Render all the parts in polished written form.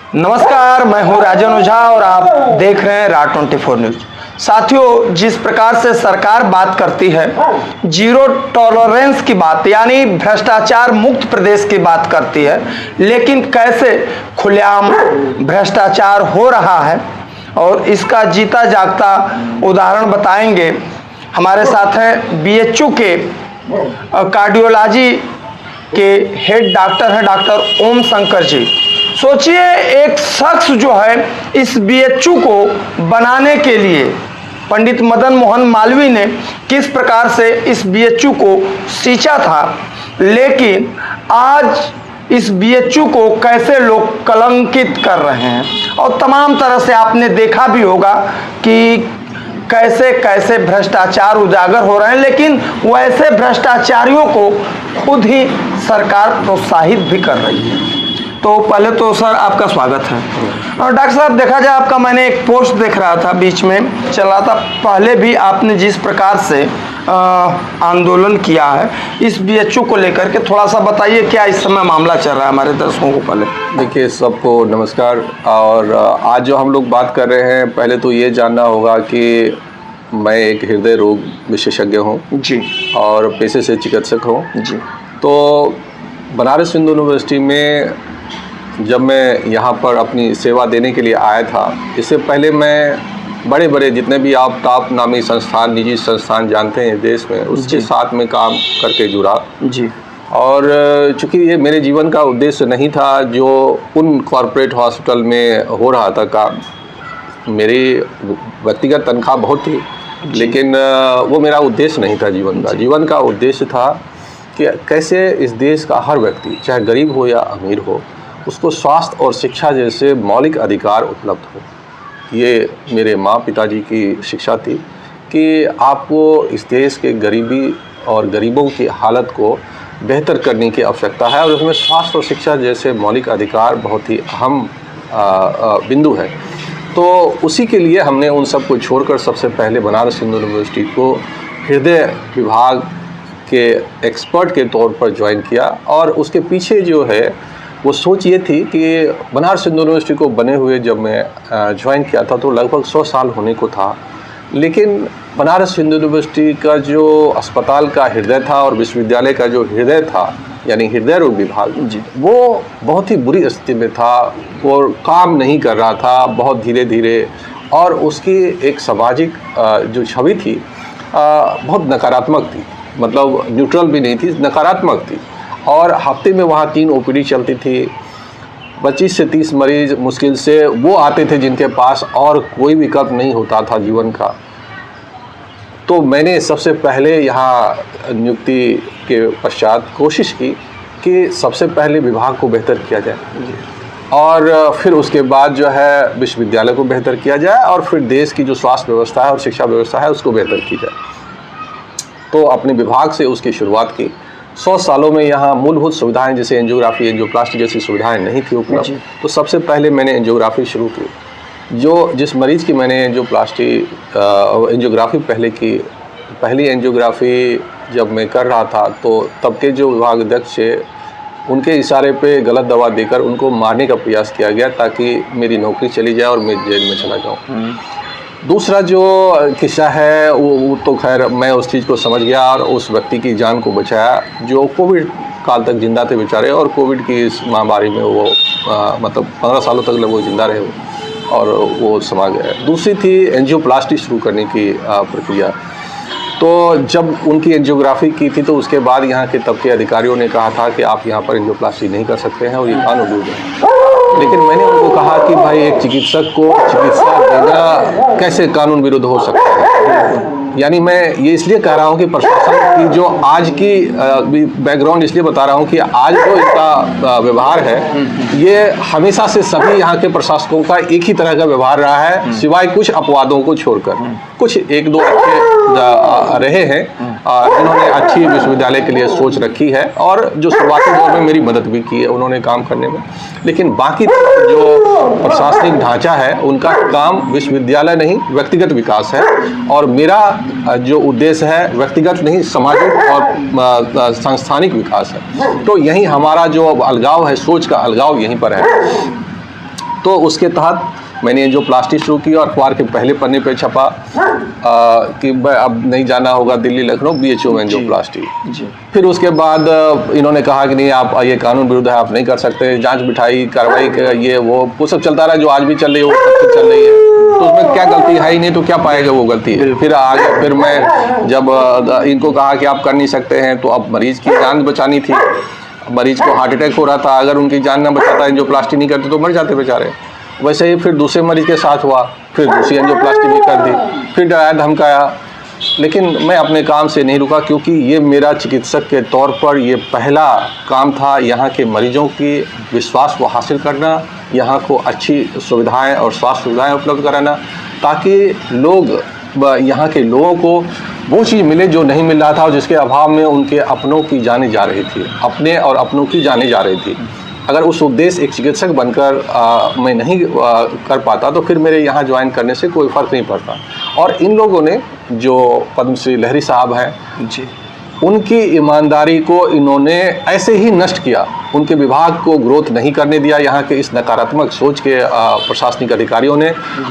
नमस्कार, मैं हूं राजन ओझा और आप देख रहे हैं Ra24 न्यूज। साथियों, जिस प्रकार से सरकार बात करती है जीरो टॉलरेंस की बात, यानी भ्रष्टाचार मुक्त प्रदेश की बात करती है, लेकिन कैसे खुलेआम भ्रष्टाचार हो रहा है और इसका जीता जागता उदाहरण बताएंगे। हमारे साथ हैं बीएचयू के कार्डियोलॉजी के हेड डॉक्टर हैं डॉक्टर ओम शंकर जी। सोचिए, एक शख्स जो है इस बीएचयू को बनाने के लिए पंडित मदन मोहन मालवीय ने किस प्रकार से इस बीएचयू को सींचा था, लेकिन आज इस बीएचयू को कैसे लोग कलंकित कर रहे हैं और तमाम तरह से आपने देखा भी होगा कि कैसे कैसे भ्रष्टाचार उजागर हो रहे हैं, लेकिन वैसे भ्रष्टाचारियों को खुद ही सरकार प्रोत्साहित भी कर रही है। तो पहले तो सर आपका स्वागत है। और डॉक्टर साहब, देखा जाए आपका मैंने एक पोस्ट देख रहा था, बीच में चल रहा था, पहले भी आपने जिस प्रकार से आंदोलन किया है इस बीएचयू को लेकर के, थोड़ा सा बताइए क्या इस समय मामला चल रहा है हमारे दर्शकों को। पहले देखिए, सबको नमस्कार। और आज जो हम लोग बात कर रहे हैं, पहले तो ये जानना होगा कि मैं एक हृदय रोग विशेषज्ञ हूँ जी और पेशे से चिकित्सक हूँ जी। तो बनारस हिंदू यूनिवर्सिटी में जब मैं यहाँ पर अपनी सेवा देने के लिए आया था, इससे पहले मैं बड़े बड़े जितने भी आप टॉप नामी संस्थान, निजी संस्थान जानते हैं देश में, उसके साथ में काम करके जुड़ा जी। और चूँकि ये मेरे जीवन का उद्देश्य नहीं था जो उन कॉरपोरेट हॉस्पिटल में हो रहा था काम। मेरी व्यक्तिगत तनख्वाह बहुत थी, लेकिन वो मेरा उद्देश्य नहीं था जीवन का। जीवन का उद्देश्य था कि कैसे इस देश का हर व्यक्ति, चाहे गरीब हो या अमीर हो, उसको स्वास्थ्य और शिक्षा जैसे मौलिक अधिकार उपलब्ध हो। ये मेरे माँ पिताजी की शिक्षा थी कि आपको इस देश के गरीबी और गरीबों की हालत को बेहतर करने की आवश्यकता है और उसमें स्वास्थ्य और शिक्षा जैसे मौलिक अधिकार बहुत ही अहम बिंदु है। तो उसी के लिए हमने उन सब को छोड़कर सबसे पहले बनारस हिंदू यूनिवर्सिटी को हृदय विभाग के एक्सपर्ट के तौर पर ज्वाइन किया। और उसके पीछे जो है वो सोच ये थी कि बनारस हिंदू यूनिवर्सिटी को बने हुए जब मैं ज्वाइन किया था तो लगभग 100 साल होने को था, लेकिन बनारस हिंदू यूनिवर्सिटी का जो अस्पताल का हृदय था और विश्वविद्यालय का जो हृदय था, यानी हृदय रोग विभाग जी, वो बहुत ही बुरी स्थिति में था और काम नहीं कर रहा था, बहुत धीरे धीरे। और उसकी एक सामाजिक जो छवि थी बहुत नकारात्मक थी, मतलब न्यूट्रल भी नहीं थी, नकारात्मक थी। और हफ्ते में वहाँ 3 ओपीडी चलती थी, 25 से 30 मरीज मुश्किल से वो आते थे जिनके पास और कोई विकल्प नहीं होता था जीवन का। तो मैंने सबसे पहले यहाँ नियुक्ति के पश्चात कोशिश की कि सबसे पहले विभाग को बेहतर किया जाए और फिर उसके बाद जो है विश्वविद्यालय को बेहतर किया जाए और फिर देश की जो स्वास्थ्य व्यवस्था है और शिक्षा व्यवस्था है उसको बेहतर की जाए। तो अपने विभाग से उसकी शुरुआत की। 100 सालों में यहाँ मूलभूत सुविधाएं जैसे एंजियोग्राफी, एंजियोप्लास्टी जैसी सुविधाएं नहीं थी उपलब्ध। तो सबसे पहले मैंने एंजियोग्राफी शुरू की। जिस मरीज़ की मैंने एंजियोग्राफी पहले की, पहली एंजियोग्राफी जब मैं कर रहा था तो तब के जो विभाग अध्यक्ष थे उनके इशारे पे गलत दवा देकर उनको मारने का प्रयास किया गया ताकि मेरी नौकरी चली जाए और मैं जेल में चला जाऊँ। दूसरा जो किस्सा है वो तो खैर मैं उस चीज़ को समझ गया और उस व्यक्ति की जान को बचाया जो कोविड काल तक जिंदा थे बेचारे, और कोविड की इस महामारी में वो मतलब 15 सालों तक वो जिंदा रहे और वो समा गए। दूसरी थी एंजियोप्लास्टी शुरू करने की प्रक्रिया। तो जब उनकी एंजियोग्राफी की थी तो उसके बाद यहाँ के तब के अधिकारियों ने कहा था कि आप यहाँ पर एंजियोप्लास्टी नहीं कर सकते हैं और ये कानून विरुद्ध है। लेकिन मैंने उनको कहा कि भाई एक चिकित्सक को चिकित्सा देना कैसे कानून विरुद्ध हो सकता है। यानी मैं ये इसलिए कह रहा हूँ कि प्रशासन की जो आज की बैकग्राउंड इसलिए बता रहा हूँ कि आज जो इनका व्यवहार है ये हमेशा से सभी यहाँ के प्रशासकों का एक ही तरह का व्यवहार रहा है, सिवाय कुछ अपवादों को छोड़कर। कुछ 1-2 अच्छे रहे हैं जिन्होंने अच्छी विश्वविद्यालय के लिए सोच रखी है और जो शुरुआती दौर में मेरी मदद भी की है उन्होंने काम करने में। लेकिन बाकी जो प्रशासनिक ढांचा है उनका काम विश्वविद्यालय नहीं व्यक्तिगत विकास है, और मेरा जो उद्देश्य है व्यक्तिगत नहीं सामाजिक और सांस्थानिक विकास है। तो यही हमारा जो अलगाव है, सोच का अलगाव यहीं पर है। तो उसके तहत मैंने एंजियोप्लास्टी शुरू की और अखबार के पहले पन्ने पे छपा कि अब नहीं जाना होगा दिल्ली लखनऊ, BHO में एंजियोप्लास्टी। जी। फिर उसके बाद इन्होंने कहा कि नहीं, आप ये कानून विरुद्ध है, आप नहीं कर सकते, जांच बिठाई, कार्रवाई, ये वो सब चलता रहा, जो आज भी चल रही है वो सब चल रही है। तो उसमें क्या गलती है ही नहीं, तो क्या पाएगा वो गलती है। फिर आगे फिर मैं जब इनको कहा कि आप कर नहीं सकते हैं, तो अब मरीज की जान बचानी थी। मरीज को हार्ट अटैक हो रहा था, अगर उनकी जान ना बचाता, एंजियोप्लास्टी नहीं करते तो मर जाते बेचारे। वैसे ही फिर दूसरे मरीज के साथ हुआ, फिर दूसरी एंजियोप्लास्टी भी कर दी, फिर डराया धमकाया। लेकिन मैं अपने काम से नहीं रुका, क्योंकि ये मेरा चिकित्सक के तौर पर ये पहला काम था, यहाँ के मरीजों की विश्वास को हासिल करना, यहाँ को अच्छी सुविधाएं और स्वास्थ्य सुविधाएं उपलब्ध कराना, ताकि लोग यहाँ के लोगों को वो चीज़ मिले जो नहीं मिल रहा था और जिसके अभाव में उनके अपनों की जाने जा रही थी, अपने और अपनों की जाने जा रही थी। अगर उस उद्देश्य एक चिकित्सक बनकर मैं नहीं कर पाता, तो फिर मेरे यहाँ ज्वाइन करने से कोई फ़र्क नहीं पड़ता। और इन लोगों ने, जो पद्मश्री लहरी साहब हैं जी, उनकी ईमानदारी को इन्होंने ऐसे ही नष्ट किया। उनके विभाग को ग्रोथ नहीं करने दिया यहाँ के इस नकारात्मक सोच के प्रशासनिक अधिकारियों ने,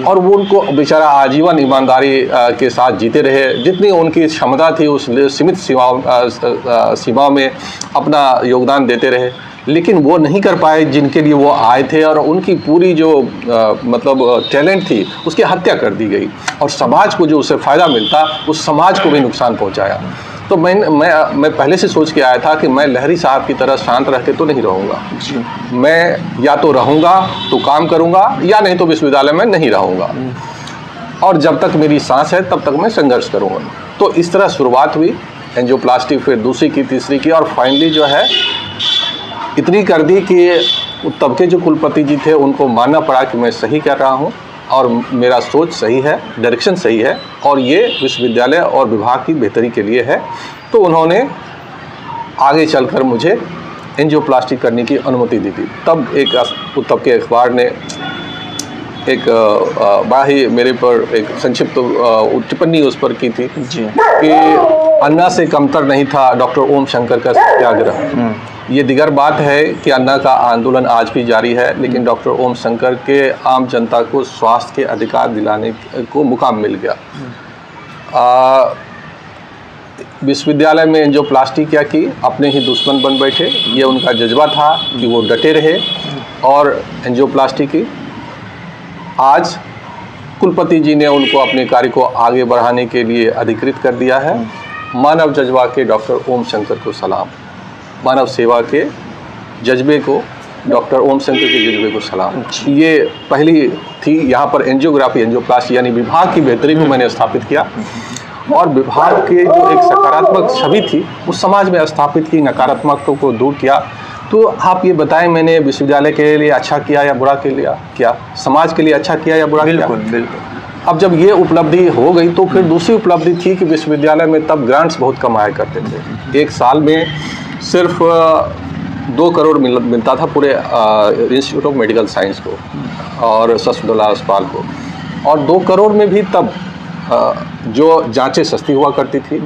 और वो उनको बेचारा आजीवन ईमानदारी के साथ जीते रहे। जितनी उनकी क्षमता थी उस सीमित सीमाओं में अपना योगदान देते रहे, लेकिन वो नहीं कर पाए जिनके लिए वो आए थे, और उनकी पूरी जो मतलब टैलेंट थी उसकी हत्या कर दी गई, और समाज को जो उससे फ़ायदा मिलता उस समाज को भी नुकसान पहुंचाया। तो मैं पहले से सोच के आया था कि मैं लहरी साहब की तरह शांत रह के तो नहीं रहूँगा। मैं या तो रहूँगा तो काम करूँगा, या नहीं तो विश्वविद्यालय में नहीं रहूँगा, और जब तक मेरी सांस है तब तक मैं संघर्ष करूँगा। तो इस तरह शुरुआत हुई एंजियोप्लास्टी, फिर दूसरी की, तीसरी की, और फाइनली जो है इतनी कर दी कि तब के जो कुलपति जी थे उनको मानना पड़ा कि मैं सही कर रहा हूँ और मेरा सोच सही है, डायरेक्शन सही है, और ये विश्वविद्यालय और विभाग की बेहतरी के लिए है। तो उन्होंने आगे चलकर मुझे एंजियोप्लास्टी करने की अनुमति दी थी। तब तब के अखबार ने एक बड़ा ही मेरे पर एक संक्षिप्त टिप्पणी उस पर की थी जी, कि अन्ना से कमतर नहीं था डॉक्टर ओम शंकर का सत्याग्रह। ये दिगर बात है कि अन्ना का आंदोलन आज भी जारी है, लेकिन डॉक्टर ओम शंकर के आम जनता को स्वास्थ्य के अधिकार दिलाने को मुकाम मिल गया। विश्वविद्यालय में एंजियोप्लास्टी क्या की, अपने ही दुश्मन बन बैठे। ये उनका जज्बा था कि वो डटे रहे और एंजियोप्लास्टी की। आज कुलपति जी ने उनको अपने कार्य को आगे बढ़ाने के लिए अधिकृत कर दिया है। मानव जज्बा के डॉक्टर ओम शंकर को सलाम, मानव सेवा के जज्बे को, डॉक्टर ओम शंकर के जज्बे को सलाम। ये पहली थी यहाँ पर एंजियोग्राफी, एंजियोप्लास्टी यानी विभाग की बेहतरी को मैंने स्थापित किया, और विभाग के जो एक सकारात्मक छवि थी उस समाज में स्थापित की, नकारात्मकता को दूर किया। तो आप ये बताएं, मैंने विश्वविद्यालय के लिए अच्छा किया या बुरा के लिए किया, समाज के लिए अच्छा किया या बुरा किया? बिल्कुल। अब जब ये उपलब्धि हो गई तो फिर दूसरी उपलब्धि थी कि विश्वविद्यालय में तब ग्रांट्स बहुत कम आया करते थे। एक साल में सिर्फ 2 करोड़ मिलता था पूरे इंस्टीट्यूट ऑफ मेडिकल साइंस को और सस्पदुल्ला अस्पताल को, और 2 करोड़ में भी तब जो जांचें सस्ती हुआ करती थी,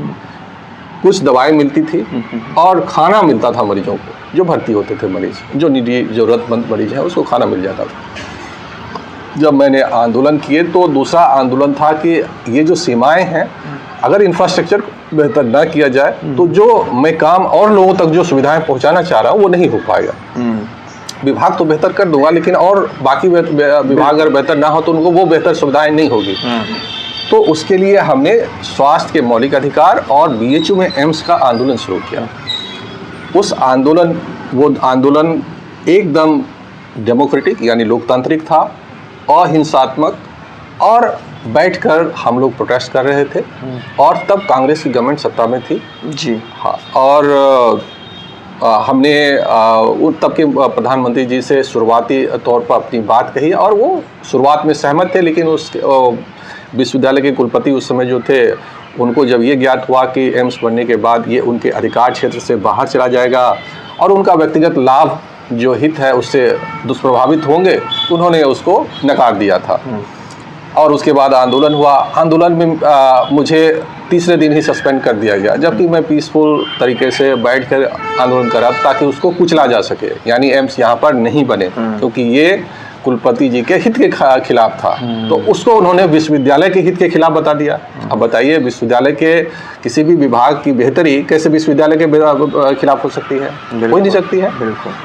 कुछ दवाएं मिलती थी, और खाना मिलता था मरीजों को, जो भर्ती होते थे मरीज, जो निडी ज़रूरतमंद मरीज हैं उसको खाना मिल जाता था। जब मैंने आंदोलन किए तो दूसरा आंदोलन था कि ये जो सीमाएं हैं, अगर इंफ्रास्ट्रक्चर बेहतर ना किया जाए तो जो मैं काम और लोगों तक जो सुविधाएं पहुंचाना चाह रहा हूँ वो नहीं हो पाएगा। विभाग तो बेहतर कर दूंगा, लेकिन और बाकी विभाग अगर बेहतर ना हो तो उनको वो बेहतर सुविधाएं नहीं होगी। तो उसके लिए हमने स्वास्थ्य के मौलिक अधिकार और BHU में एम्स का आंदोलन शुरू किया। वो आंदोलन एकदम डेमोक्रेटिक यानी लोकतांत्रिक था, अहिंसात्मक, और बैठकर हम लोग प्रोटेस्ट कर रहे थे, और तब कांग्रेस की गवर्नमेंट सत्ता में थी जी। हाँ, और हमने तब के प्रधानमंत्री जी से शुरुआती तौर पर अपनी बात कही, और वो शुरुआत में सहमत थे, लेकिन उस विश्वविद्यालय के कुलपति उस समय जो थे उनको जब ये ज्ञात हुआ कि एम्स बनने के बाद ये उनके अधिकार क्षेत्र से बाहर चला जाएगा और उनका व्यक्तिगत लाभ जो हित है उससे दुष्प्रभावित होंगे, तो उन्होंने उसको नकार दिया था। और उसके बाद आंदोलन हुआ। आंदोलन में मुझे तीसरे दिन ही सस्पेंड कर दिया गया, जबकि मैं पीसफुल तरीके से बैठकर आंदोलन करा ताकि उसको कुचला जा सके, यानी एम्स यहाँ पर नहीं बने, क्योंकि ये कुलपति जी के हित के खिलाफ था, तो उसको उन्होंने विश्वविद्यालय के हित के खिलाफ बता दिया। अब बताइए, विश्वविद्यालय के किसी भी विभाग की बेहतरी कैसे विश्वविद्यालय के खिलाफ हो सकती है? हो नहीं सकती है।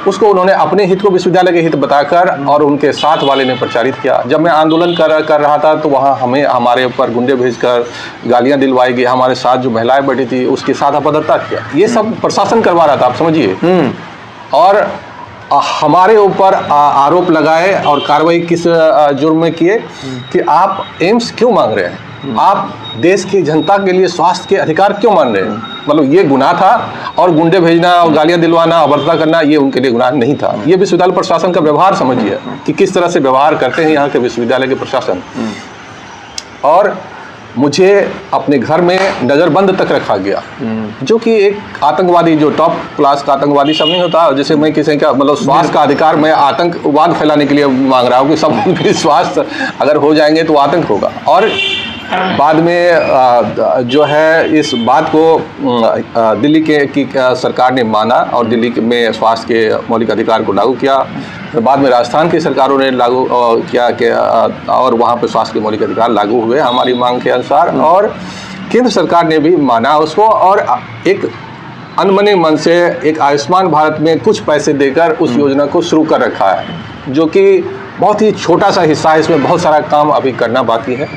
उसको उन्होंने अपने हित को विश्वविद्यालय के हित बताकर और उनके साथ वाले ने प्रचारित किया। जब मैं आंदोलन कर रहा था तो वहाँ हमारे ऊपर गुंडे भेजकर गालियाँ दिलवाई गई, हमारे साथ जो महिलाएं बैठी थी उसके साथ अपदर्थता किया। ये सब प्रशासन करवा रहा था, आप समझिए। और हमारे ऊपर आरोप लगाए और कार्रवाई किस जुर्म में किए कि आप एम्स क्यों मांग रहे हैं, आप देश की जनता के लिए स्वास्थ्य के अधिकार क्यों मान रहे हैं। मतलब ये गुनाह था, और गुंडे भेजना और गालियां दिलवाना, अभद्रता करना, ये उनके लिए गुनाह नहीं था। ये विश्वविद्यालय प्रशासन का व्यवहार समझिए कि किस तरह से व्यवहार करते हैं यहाँ के विश्वविद्यालय के प्रशासन। और मुझे अपने घर में नज़रबंद तक रखा गया, जो कि एक आतंकवादी, जो टॉप क्लास का आतंकवादी सब नहीं होता, जैसे मैं किसी का मतलब स्वास्थ्य का अधिकार मैं आतंकवाद फैलाने के लिए मांग रहा हूँ कि सब भी स्वास्थ्य अगर हो जाएंगे तो आतंक होगा। और बाद में जो है इस बात को दिल्ली की सरकार ने माना और दिल्ली में स्वास्थ्य के मौलिक अधिकार को लागू किया। बाद में राजस्थान की सरकारों ने लागू किया कि और वहाँ पर स्वास्थ्य के मौलिक अधिकार लागू हुए हमारी मांग के अनुसार, और केंद्र सरकार ने भी माना उसको, और एक अनमने मन से एक आयुष्मान भारत में कुछ पैसे देकर उस योजना को शुरू कर रखा है, जो कि बहुत ही छोटा सा हिस्सा है। इसमें बहुत सारा काम अभी करना बाकी है,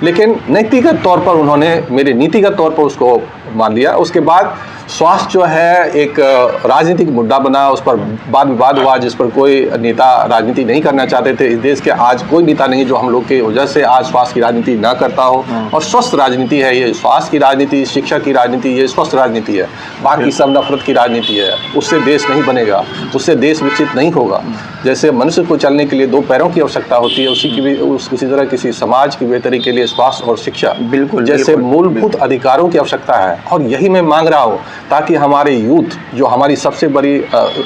लेकिन नीतिगत तौर पर उन्होंने मेरे नीतिगत तौर पर उसको मान लिया। उसके बाद स्वास्थ्य जो है एक राजनीतिक मुद्दा बना, उस पर वाद विवाद हुआ, जिस पर कोई नेता राजनीति नहीं करना चाहते थे। इस देश के आज कोई नेता नहीं जो हम लोग के वजह से आज स्वास्थ्य की राजनीति ना करता हो। और स्वस्थ राजनीति है ये, स्वास्थ्य की राजनीति, शिक्षा की राजनीति, ये स्वस्थ राजनीति है। बाकी सब नफरत की राजनीति है, उससे देश नहीं बनेगा, उससे देश विकसित नहीं होगा। जैसे मनुष्य को चलने के लिए दो पैरों की आवश्यकता होती है, उसी तरह किसी समाज की बेहतरी के लिए स्वास्थ्य और शिक्षा बिल्कुल जैसे मूलभूत अधिकारों की आवश्यकता है। और यही मैं मांग रहा हूँ, ताकि हमारे यूथ, जो हमारी सबसे बड़ी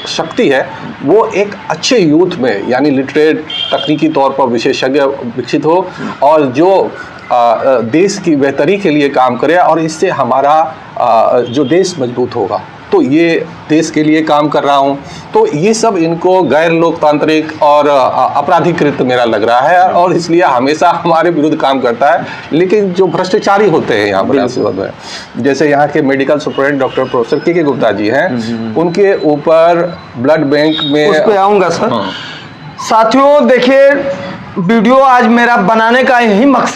शक्ति है, वो एक अच्छे यूथ में, यानी लिटरेट, तकनीकी तौर पर विशेषज्ञ विकसित हो, और जो देश की बेहतरी के लिए काम करे, और इससे हमारा जो देश मजबूत होगा। तो ये देश के लिए काम कर रहा हूँ। तो ये सब इनको गैर लोकतांत्रिक और अपराधीकृत मेरा लग रहा है, और इसलिए हमेशा हमारे विरुद्ध काम करता है। लेकिन जो भ्रष्टाचारी होते हैं यहाँ पर, जैसे यहाँ के मेडिकल सुपरिटेंडेंट डॉक्टर प्रोफेसर के गुप्ता जी हैं, उनके ऊपर ब्लड बैंक में, उस पे आऊँगा सर। साथियों देखिए, वीडियो आज मेरा बनाने का यही मकसद